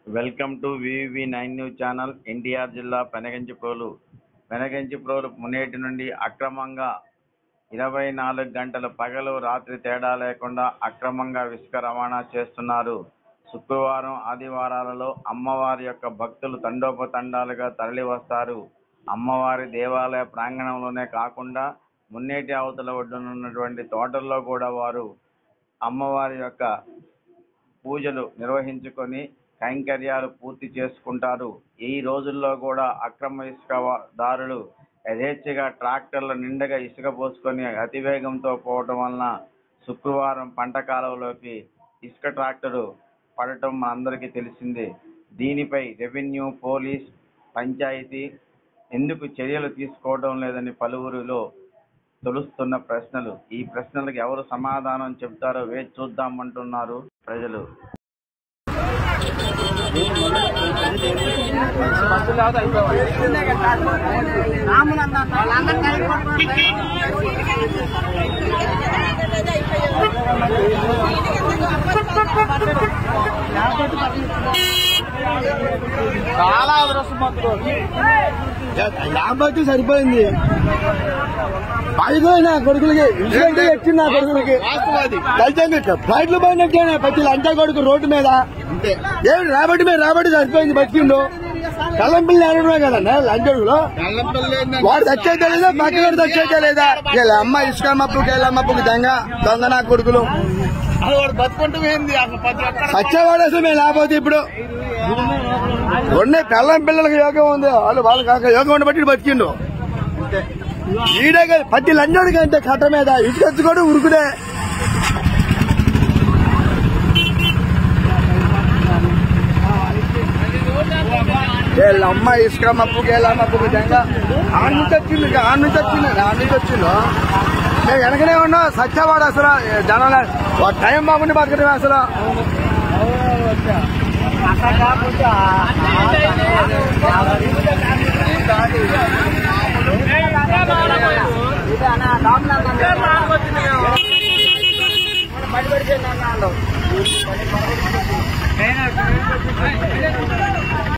Welcome to VV9 news channel. NTR జిల్లా పెనగంచిప్రోలు మునేటి నుండి అక్రమంగా 24 గంటలు పగలు రాత్రి తేడా లేకుండా అక్రమంగా ఇసుక రవాణా చేస్తున్నారు. శుక్రవారం ఆదివారాలలో అమ్మవారి యొక్క భక్తులు తండోపతండాలుగా తరలి వస్తారు. అమ్మవారి దేవాలయ ప్రాంగణంలోనే కాకుండా మున్నేటి అవతల ఒడ్డునున్నటువంటి తోటల్లో కూడా వారు అమ్మవారి యొక్క పూజలు నిర్వహించుకొని కైంకర్యాలు పూర్తి చేసుకుంటారు. ఈ రోజుల్లో కూడా అక్రమ ఇసుక దారులు యథేచ్ఛగా ట్రాక్టర్ల నిండుగా ఇసుక పోసుకొని అతివేగంతో పోవటం వలన శుక్రవారం పంట కాలువలోకి ఇసుక ట్రాక్టరు పడటం అందరికీ తెలిసిందే. దీనిపై రెవెన్యూ, పోలీస్, పంచాయతీ ఎందుకు చర్యలు తీసుకోవడం లేదని పలువురిలో తొలుస్తున్న ప్రశ్నలు. ఈ ప్రశ్నలకు ఎవరు సమాధానం చెబుతారో వేచి చూద్దామంటున్నారు ప్రజలు. చాలా అదృష్టం యాభై సరిపోయింది. పైపోయినా కొడుకులకి ఇన్సిడెంట్ ఎక్కింది. నా కొడుకులకి ఫ్లైట్లు పోయినట్టే ప్రతి లంచా కొడుకు రోడ్డు మీద ఏమి రాబట్టి సరిపోయింది. బతికిండు కల్లంపల్లి అనడమే కదన్నా లంచడుగులో వాడు తెచ్చేదే లేదా, పక్కన తెచ్చేదే లేదా. అమ్మ ఇసుక మప్పుకి దొంగ నా కొడుకులు సచ్చేవాడు అసలు మేము లేకపోతే ఇప్పుడు ఉన్నాయి. కల్లం పిల్లలకి యోగం ఉంది, వాళ్ళు కాక యోగం ఉండబట్టి బతికిండు. ఈడే ప్రతి లంచోడికి అంటే కట్ట మీద ఇసుకొచ్చుకోడు ఉరుకుడే. అమ్మ ఇసుక మప్పుకి దెంగ ఆడ నుంచి వచ్చిండు. మేము వెనకనే ఉన్నాం. సత్యవాడు అసలు జనాల టైం బాగుండి బతకటమే అసలు. పడి